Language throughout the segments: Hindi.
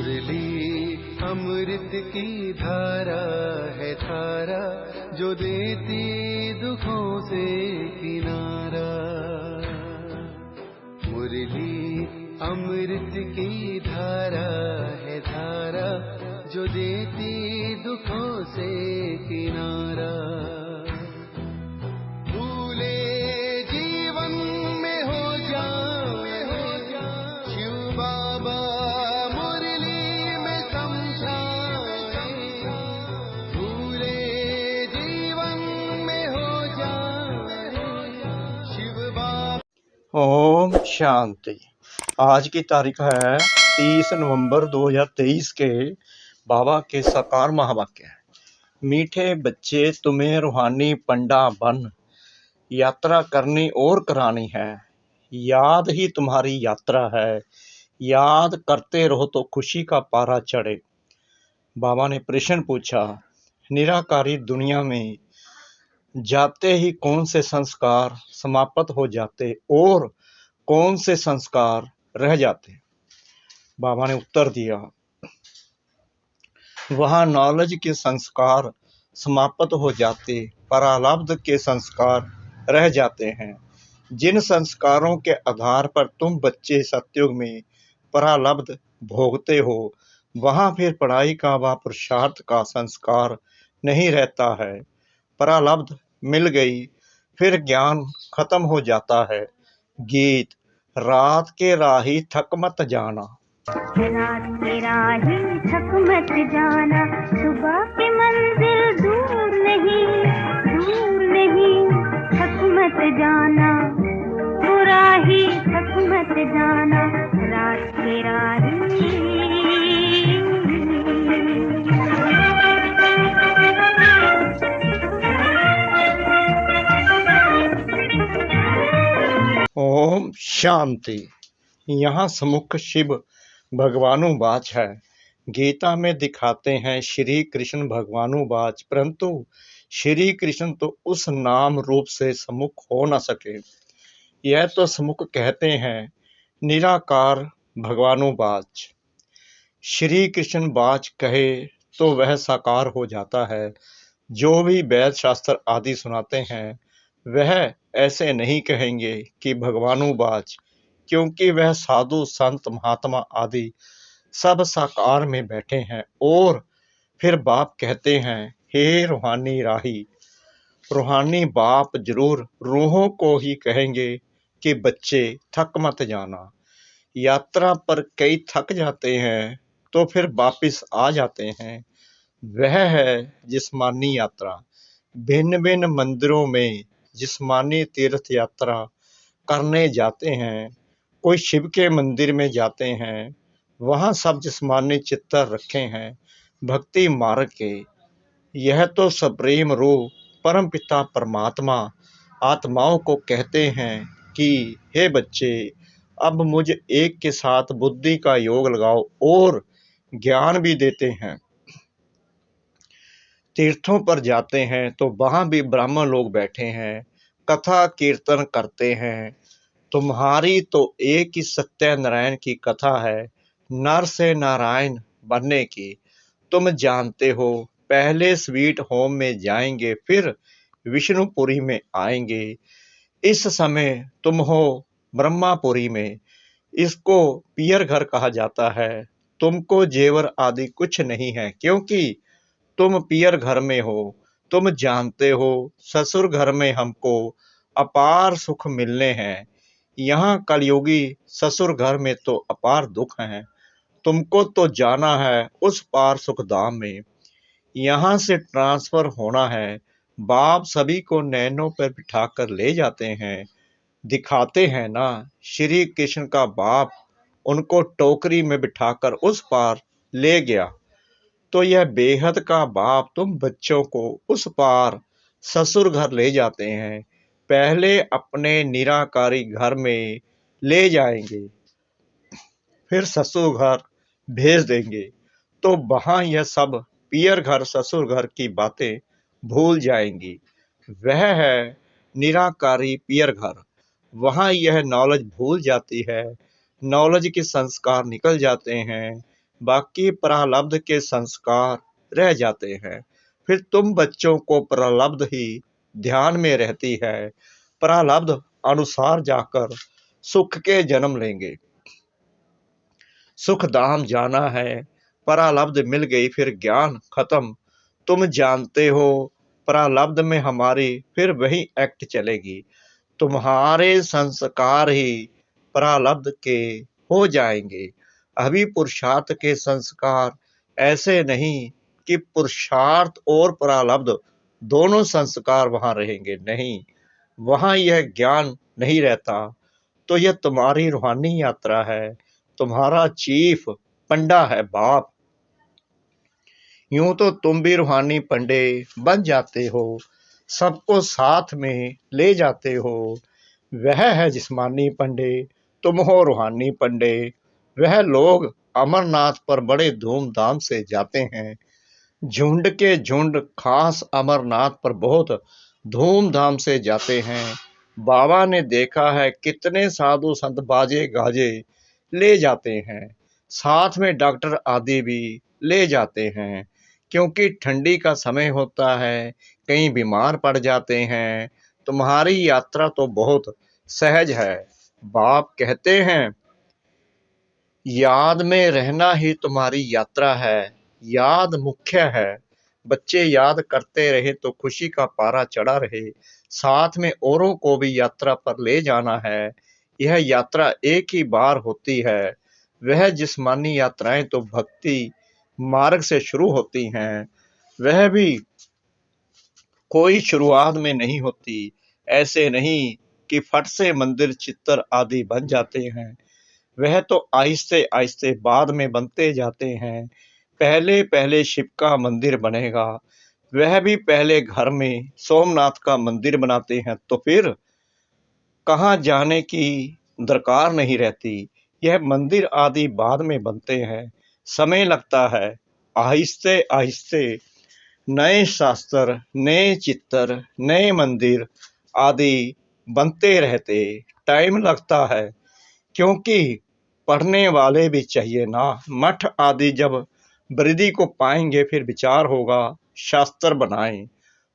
मुरली अमृत की धारा है धारा, जो देती दुखों से किनारा। मुरली अमृत की धारा है धारा, जो देती दुखों से किनारा। भूले जीवन में हो जाए शिव बाबा मुरली में समझाए। भूले जीवन में हो जाए शिव बाबा। ओम शांति। आज की तारीख है 30 नवंबर 2023 के बाबा के साकार महावाक्य। मीठे बच्चे तुम्हें रूहानी पंडा बन यात्रा करनी और करानी है। याद ही तुम्हारी यात्रा है, याद करते रहो तो खुशी का पारा चढ़े। बाबा ने प्रश्न पूछा, निराकारी दुनिया में जाते ही कौन से संस्कार समाप्त हो जाते और कौन से संस्कार रह जाते? बाबा ने उत्तर दिया, वहाँ नॉलेज के संस्कार समाप्त हो जाते, परालब्ध के संस्कार रह जाते हैं। जिन संस्कारों के आधार पर तुम बच्चे सतयुग में परालब्ध भोगते हो, वहाँ फिर पढ़ाई का व पुरुषार्थ का संस्कार नहीं रहता है। परालब्ध मिल गई, फिर ज्ञान खत्म हो जाता है। गीत, रात के राही थक मत जाना। रात के राही थक मत जाना, सुबह की मंजिल दूर नहीं, थक मत जाना। बुरा ही थक मत जाना, रात के राही। ओम शांति। यहाँ समुख शिव भगवानुवाच है। गीता में दिखाते हैं श्री कृष्ण भगवानुवाच, परंतु श्री कृष्ण तो उस नाम रूप से समुख हो न सके। यह तो समुख कहते हैं निराकार भगवानुवाच। श्री कृष्ण वाच कहे तो वह साकार हो जाता है। जो भी वेद शास्त्र आदि सुनाते हैं वह ऐसे नहीं कहेंगे कि भगवानुवाच, क्योंकि वह साधु संत महात्मा आदि सब साकार में बैठे हैं और फिर बाप कहते हैं, हे रूहानी राही। रूहानी बाप जरूर रूहों को ही कहेंगे कि बच्चे थक मत जाना। यात्रा पर कई थक जाते हैं तो फिर वापिस आ जाते हैं। वह है जिस्मानी यात्रा। भिन्न भिन्न मंदिरों में जिस्मानी तीर्थ यात्रा करने जाते हैं। कोई शिव के मंदिर में जाते हैं, वहाँ सब जिस्मानी चित्तर रखे हैं भक्ति मार्ग के। यह तो सप्रेम रूप परम पिता परमात्मा आत्माओं को कहते हैं कि हे बच्चे, अब मुझ एक के साथ बुद्धि का योग लगाओ और ज्ञान भी देते हैं। तीर्थों पर जाते हैं तो वहाँ भी ब्राह्मण लोग बैठे हैं, कथा कीर्तन करते हैं। तुम्हारी तो एक ही सत्यनारायण की कथा है, नर से नारायण बनने की। तुम जानते हो, पहले स्वीट होम में जाएंगे, फिर विष्णुपुरी में आएंगे। इस समय तुम हो ब्रह्मापुरी में। इसको पियर घर कहा जाता है। तुमको जेवर आदि कुछ नहीं है, क्योंकि तुम पियर घर में हो। तुम जानते हो ससुर घर में हमको अपार सुख मिलने हैं। यहाँ कलयुगी ससुर घर में तो अपार दुख हैं। तुमको तो जाना है उस पार सुखधाम में। यहाँ से ट्रांसफर होना है। बाप सभी को नैनों पर बिठाकर ले जाते हैं। दिखाते हैं ना, श्री कृष्ण का बाप उनको टोकरी में बिठाकर उस पार ले गया। तो यह बेहद का बाप तुम बच्चों को उस पार ससुर घर ले जाते हैं। पहले अपने निराकारी घर में ले जाएंगे, फिर ससुर घर भेज देंगे। तो वहाँ यह सब पियर घर ससुर घर की बातें भूल जाएंगी। वह है निराकारी पियर घर। वहाँ यह नॉलेज भूल जाती है, नॉलेज के संस्कार निकल जाते हैं। बाकी प्रारब्ध के संस्कार रह जाते हैं। फिर तुम बच्चों को प्रारब्ध ही ध्यान में रहती है, प्रारब्ध अनुसार जाकर सुख के जन्म लेंगे। सुख धाम जाना है, प्रारब्ध मिल गई फिर ज्ञान खत्म। तुम जानते हो प्रारब्ध में हमारी फिर वही एक्ट चलेगी। तुम्हारे संस्कार ही प्रारब्ध के हो जाएंगे। अभी पुरुषार्थ के संस्कार ऐसे नहीं कि पुरुषार्थ और प्रारब्ध दोनों संस्कार वहां रहेंगे, नहीं, वहां यह ज्ञान नहीं रहता। तो यह तुम्हारी रूहानी यात्रा है, तुम्हारा चीफ पंडा है बाप। यूं तो तुम भी रूहानी पंडे बन जाते हो, सबको साथ में ले जाते हो। वह है जिस्मानी पंडे, तुम हो रूहानी पंडे। वह लोग अमरनाथ पर बड़े धूमधाम से जाते हैं, झुंड के झुंड खास अमरनाथ पर बहुत धूमधाम से जाते हैं। बाबा ने देखा है कितने साधु संत बाजे गाजे ले जाते हैं, साथ में डॉक्टर आदि भी ले जाते हैं, क्योंकि ठंडी का समय होता है, कहीं बीमार पड़ जाते हैं। तुम्हारी यात्रा तो बहुत सहज है। बाप कहते हैं याद में रहना ही तुम्हारी यात्रा है, याद मुख्य है। बच्चे याद करते रहे तो खुशी का पारा चढ़ा रहे, साथ में औरों को भी यात्रा पर ले जाना है। यह यात्रा एक ही बार होती है। वह जिस्मानी यात्राएं तो भक्ति मार्ग से शुरू होती हैं, वह भी कोई शुरुआत में नहीं होती। ऐसे नहीं कि फट से मंदिर चित्तर आदि बन जाते हैं, वह तो आहिस्ते आहिस्ते बाद में बनते जाते हैं। पहले पहले शिव का मंदिर बनेगा, वह भी पहले घर में सोमनाथ का मंदिर बनाते हैं, तो फिर कहाँ जाने की दरकार नहीं रहती। यह मंदिर आदि बाद में बनते हैं, समय लगता है। आहिस्ते आहिस्ते नए शास्त्र, नए चित्तर, नए मंदिर आदि बनते रहते, टाइम लगता है, क्योंकि पढ़ने वाले भी चाहिए ना। मठ आदि जब वृद्धि को पाएंगे फिर विचार होगा शास्त्र बनाएं।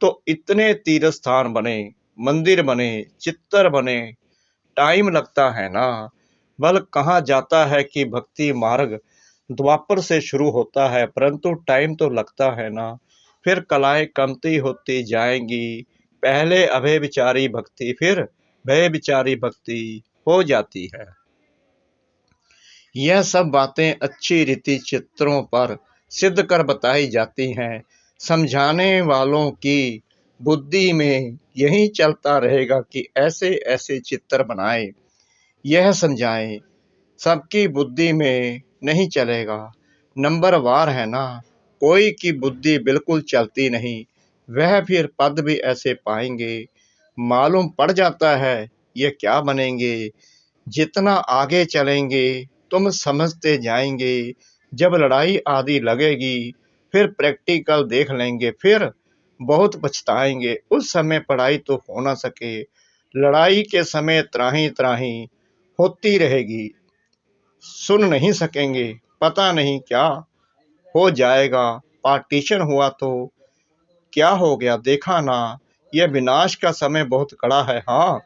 तो इतने तीर्थ स्थान बने, मंदिर बने, चित्तर बने, टाइम लगता है ना। बल कहाँ जाता है कि भक्ति मार्ग द्वापर से शुरू होता है, परंतु टाइम तो लगता है ना। फिर कलाएं कमती होती जाएंगी, पहले अभय विचारी भक्ति फिर भय विचारी भक्ति हो जाती है। यह सब बातें अच्छी रीति चित्रों पर सिद्ध कर बताई जाती हैं। समझाने वालों की बुद्धि में यही चलता रहेगा कि ऐसे ऐसे चित्र बनाए, यह समझाएं, सबकी बुद्धि में नहीं चलेगा। नंबर वार है ना, कोई की बुद्धि बिल्कुल चलती नहीं, वह फिर पद भी ऐसे पाएंगे, मालूम पड़ जाता है ये क्या बनेंगे। जितना आगे चलेंगे तुम समझते जाएंगे। जब लड़ाई आदि लगेगी फिर प्रैक्टिकल देख लेंगे, फिर बहुत पछताएंगे। उस समय पढ़ाई तो हो ना सके, लड़ाई के समय त्राही त्राही होती रहेगी, सुन नहीं सकेंगे, पता नहीं क्या हो जाएगा। पार्टीशन हुआ तो क्या हो गया, देखा ना। यह विनाश का समय बहुत कड़ा है। हाँ,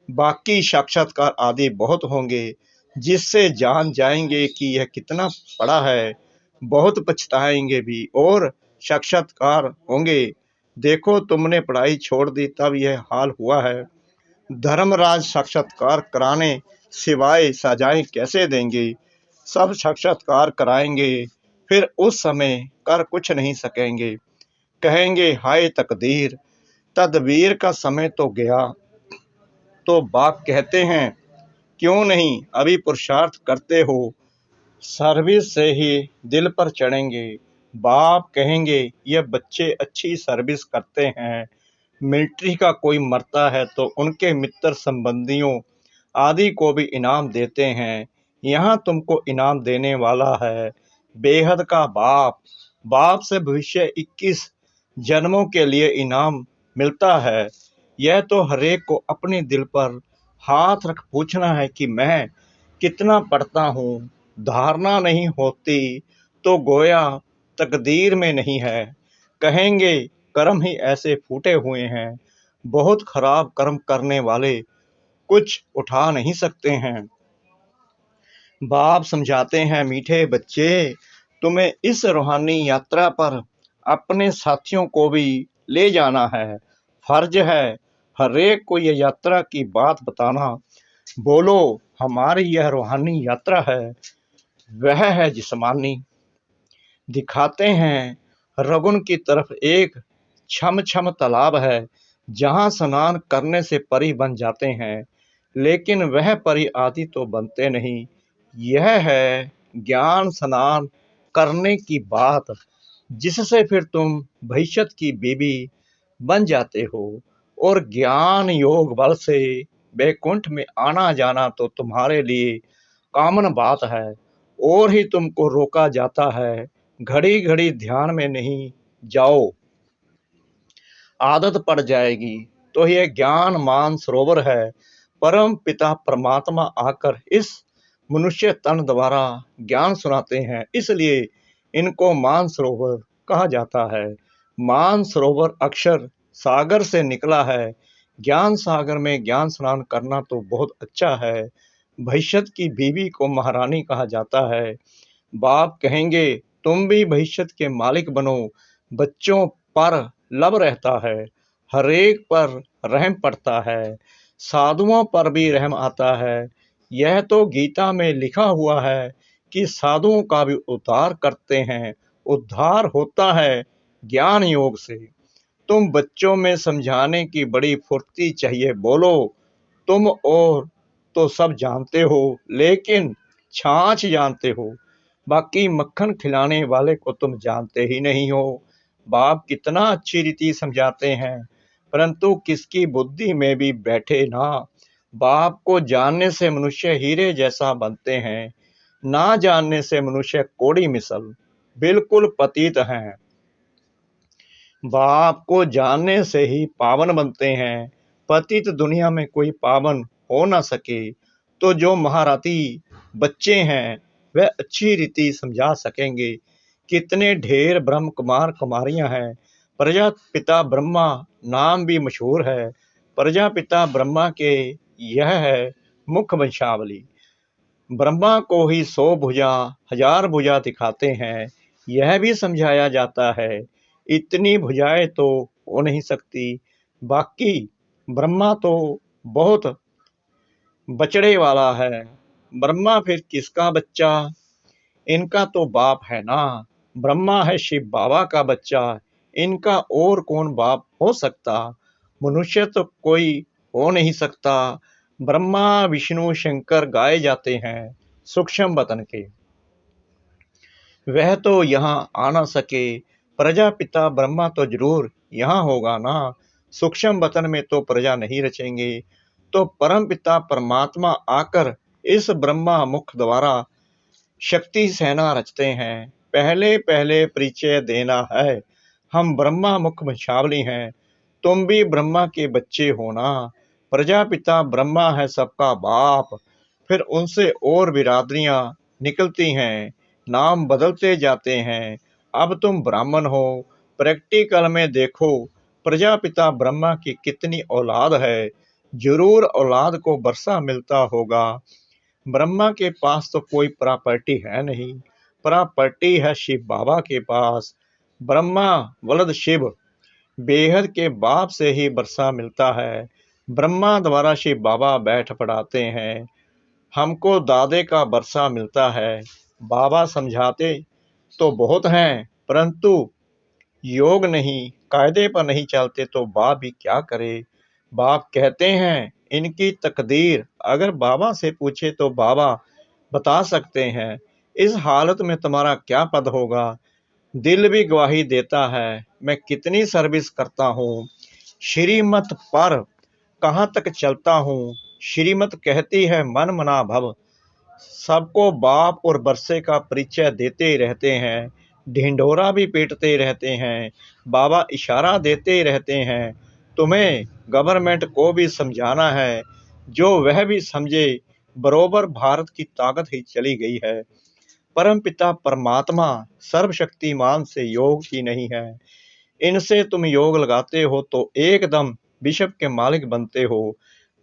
बाकी साक्षात्कार आदि बहुत होंगे, जिससे जान जाएंगे कि यह कितना बड़ा है। बहुत पछताएंगे भी और साक्षात्कार होंगे। देखो तुमने पढ़ाई छोड़ दी तब यह हाल हुआ है। धर्मराज साक्षात्कार कराने सिवाय सजाएं कैसे देंगे। सब साक्षात्कार कराएंगे, फिर उस समय कर कुछ नहीं सकेंगे। कहेंगे हाय तकदीर, तदबीर का समय तो गया। तो बाप कहते हैं क्यों नहीं, अभी पुरुषार्थ करते हो, सर्विस से ही दिल पर चढ़ेंगे। बाप कहेंगे ये बच्चे अच्छी सर्विस करते हैं, मिलिट्री का कोई मरता है तो उनके मित्र संबंधियों आदि को भी इनाम देते हैं। यहाँ तुमको इनाम देने वाला है बेहद का बाप। बाप से भविष्य 21 जन्मों के लिए इनाम मिलता है। यह तो हरेक को अपने दिल पर हाथ रख पूछना है कि मैं कितना पढ़ता हूँ, धारणा नहीं होती तो गोया तकदीर में नहीं है। कहेंगे कर्म ही ऐसे फूटे हुए हैं, बहुत खराब कर्म करने वाले कुछ उठा नहीं सकते हैं। बाप समझाते हैं, मीठे बच्चे, तुम्हें इस रूहानी यात्रा पर अपने साथियों को भी ले जाना है। फर्ज है हर एक को यह यात्रा की बात बताना। बोलो, हमारी यह रूहानी यात्रा है, वह है जिस्मानी। दिखाते हैं रगुन की तरफ एक छम छम तालाब है, जहां स्नान करने से परी बन जाते हैं, लेकिन वह परी आदि तो बनते नहीं। यह है ज्ञान स्नान करने की बात, जिससे फिर तुम भविष्य की बीबी बन जाते हो, और ज्ञान योग बल से वैकुंठ में आना जाना तो तुम्हारे लिए कॉमन बात है, और ही तुमको रोका जाता है घड़ी घड़ी ध्यान में नहीं जाओ, आदत पड़ जाएगी। तो यह ज्ञान मान सरोवर है। परम पिता परमात्मा आकर इस मनुष्य तन द्वारा ज्ञान सुनाते हैं, इसलिए इनको मान सरोवर कहा जाता है। मान सरोवर अक्षर सागर से निकला है। ज्ञान सागर में ज्ञान स्नान करना तो बहुत अच्छा है। भविष्य की बीवी को महारानी कहा जाता है। बाप कहेंगे, तुम भी भविष्य के मालिक बनो। बच्चों पर लब रहता है, हरेक पर रहम पड़ता है, साधुओं पर भी रहम आता है। यह तो गीता में लिखा हुआ है कि साधुओं का भी उद्धार करते हैं। उद्धार होता है ज्ञान योग से। तुम बच्चों में समझाने की बड़ी फुर्ती चाहिए। बोलो, तुम और तो सब जानते हो, लेकिन छाछ जानते हो, बाकी मक्खन खिलाने वाले को तुम जानते ही नहीं हो। बाप कितना अच्छी रीति समझाते हैं, परंतु किसकी बुद्धि में भी बैठे ना। बाप को जानने से मनुष्य हीरे जैसा बनते हैं, ना जानने से मनुष्य कोड़ी मिसल बिल्कुल पतित हैं। बाप को जानने से ही पावन बनते हैं। पतित दुनिया में कोई पावन हो ना सके, तो जो महारथी बच्चे हैं वह अच्छी रीति समझा सकेंगे। कितने ढेर ब्रह्म कुमार कुमारियां हैं। प्रजापिता ब्रह्मा नाम भी मशहूर है। प्रजापिता ब्रह्मा के यह है मुख्य वंशावली। ब्रह्मा को ही 100 भुजा 1000 भुजा दिखाते हैं। यह भी समझाया जाता है इतनी भुजाएं तो हो नहीं सकती। बाकी ब्रह्मा तो बहुत बचड़े वाला है। ब्रह्मा फिर किसका बच्चा? इनका तो बाप है ना। ब्रह्मा है शिव बाबा का बच्चा, इनका और कौन बाप हो सकता? मनुष्य तो कोई हो नहीं सकता। ब्रह्मा विष्णु शंकर गाए जाते हैं सूक्ष्म वतन के, वह तो यहाँ आ ना सके। प्रजापिता ब्रह्मा तो जरूर यहाँ होगा ना। सूक्ष्म वतन में तो प्रजा नहीं रचेंगे, तो परम पिता परमात्मा आकर इस ब्रह्मा मुख द्वारा शक्ति सेना रचते हैं। पहले पहले परिचय देना है, हम ब्रह्मा मुख वंशावली हैं, तुम भी ब्रह्मा के बच्चे हो ना। प्रजापिता ब्रह्मा है सबका बाप, फिर उनसे और बिरादरियां निकलती हैं, नाम बदलते जाते हैं। अब तुम ब्राह्मण हो। प्रैक्टिकल में देखो, प्रजापिता ब्रह्मा की कितनी औलाद है। जरूर औलाद को वर्षा मिलता होगा। ब्रह्मा के पास तो कोई प्रॉपर्टी है नहीं, प्रॉपर्टी है शिव बाबा के पास। ब्रह्मा वलद शिव, बेहद के बाप से ही वर्षा मिलता है। ब्रह्मा द्वारा शिव बाबा बैठ पढ़ाते हैं, हमको दादे का वर्षा मिलता है। बाबा समझाते तो बहुत हैं, परंतु योग नहीं, कायदे पर नहीं चलते तो बाप भी क्या करे। बाप कहते हैं इनकी तकदीर अगर बाबा से पूछे तो बाबा बता सकते हैं। इस हालत में तुम्हारा क्या पद होगा। दिल भी गवाही देता है, मैं कितनी सर्विस करता हूँ, श्रीमत पर कहाँ तक चलता हूँ। श्रीमत कहती है मन मना भव। सबको बाप और बरसे का परिचय देते रहते हैं, ढिंढोरा भी पीटते रहते हैं, बाबा इशारा देते रहते हैं। तुम्हें गवर्नमेंट को भी समझाना है, जो वह भी समझे। बरोबर भारत की ताकत ही चली गई है। परमपिता परमात्मा सर्वशक्तिमान से योग ही नहीं है। इनसे तुम योग लगाते हो तो एकदम विश्व के मालिक बनते हो।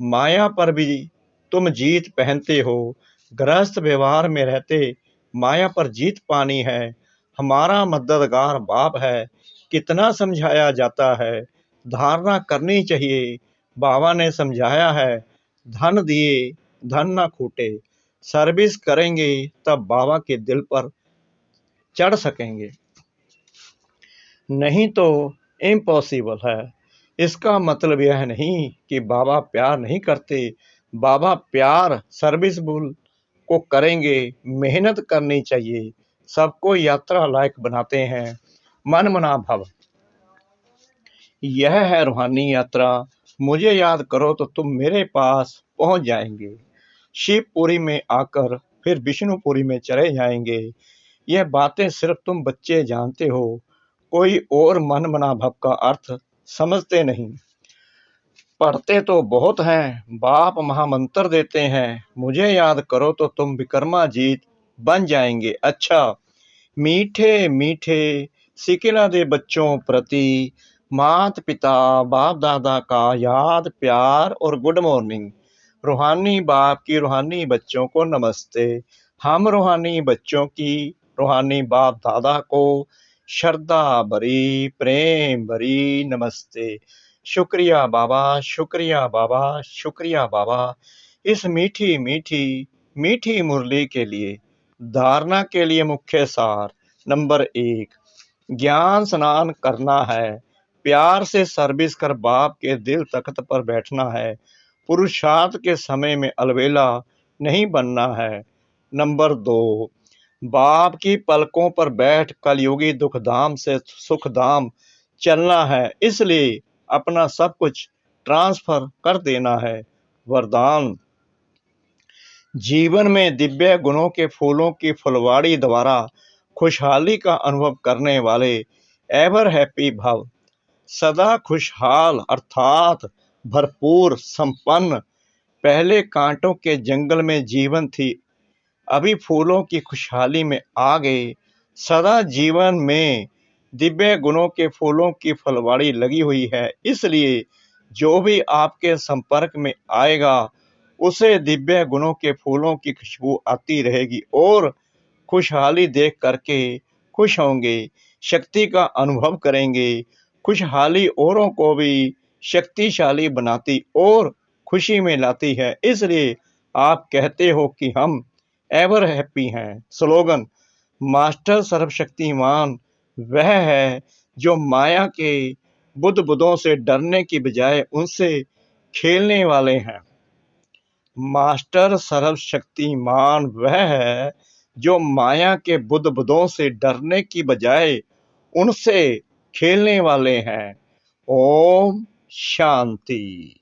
माया पर भी तुम जीत पहनते हो। गृहस्थ व्यवहार में रहते माया पर जीत पानी है। हमारा मददगार बाप है, कितना समझाया जाता है। धारणा करनी चाहिए, बाबा ने समझाया है। धन दिए धन ना खूटे, सर्विस करेंगे तब बाबा के दिल पर चढ़ सकेंगे, नहीं तो इम्पॉसिबल है। इसका मतलब यह नहीं कि बाबा प्यार नहीं करते। बाबा प्यार सर्विसबुल को करेंगे। मेहनत करनी चाहिए, सबको यात्रा लायक बनाते हैं। मन मना भव, यह है रूहानी यात्रा। मुझे याद करो तो तुम मेरे पास पहुंच जाएंगे। शिवपुरी में आकर फिर विष्णुपुरी में चले जाएंगे। यह बातें सिर्फ तुम बच्चे जानते हो, कोई और मन मना भव का अर्थ समझते नहीं। पढ़ते तो बहुत हैं, बाप महामंत्र देते हैं। मुझे याद करो तो तुम विक्रमाजीत बन जाएंगे। अच्छा, मीठे मीठे सिकिला दे बच्चों प्रति माता पिता बाप दादा का याद प्यार और गुड मॉर्निंग। रूहानी बाप की रूहानी बच्चों को नमस्ते। हम रूहानी बच्चों की रूहानी बाप दादा को श्रद्धा भरी प्रेम भरी नमस्ते। शुक्रिया बाबा, शुक्रिया बाबा, शुक्रिया बाबा, इस मीठी मीठी मीठी मुरली के लिए। धारणा के लिए मुख्य सार नंबर 1, ज्ञान स्नान करना है। प्यार से सर्विस कर बाप के दिल तख्त पर बैठना है। पुरुषार्थ के समय में अलबेला नहीं बनना है। नंबर 2, बाप की पलकों पर बैठ कलयुगी दुखधाम से सुखधाम चलना है। इसलिए अपना सब कुछ ट्रांसफर कर देना है। वरदान, जीवन में दिव्य गुणों के फूलों की फुलवाड़ी द्वारा खुशहाली का अनुभव करने वाले एवर हैप्पी भव। सदा खुशहाल अर्थात भरपूर संपन्न। पहले कांटों के जंगल में जीवन थी, अभी फूलों की खुशहाली में आ गए। सदा जीवन में दिव्य गुणों के फूलों की फुलवाड़ी लगी हुई है। इसलिए जो भी आपके संपर्क में आएगा उसे दिव्य गुणों के फूलों की खुशबू आती रहेगी और खुशहाली देख करके खुश होंगे, शक्ति का अनुभव करेंगे। खुशहाली औरों को भी शक्तिशाली बनाती और खुशी में लाती है। इसलिए आप कहते हो कि हम एवर हैप्पी हैं। स्लोगन, मास्टर सर्वशक्तिमान वह है जो माया के बुदबुदों से डरने की बजाय उनसे खेलने वाले हैं। मास्टर सर्वशक्तिमान वह है जो माया के बुदबुदों से डरने की बजाय उनसे खेलने वाले हैं। ओम शांति।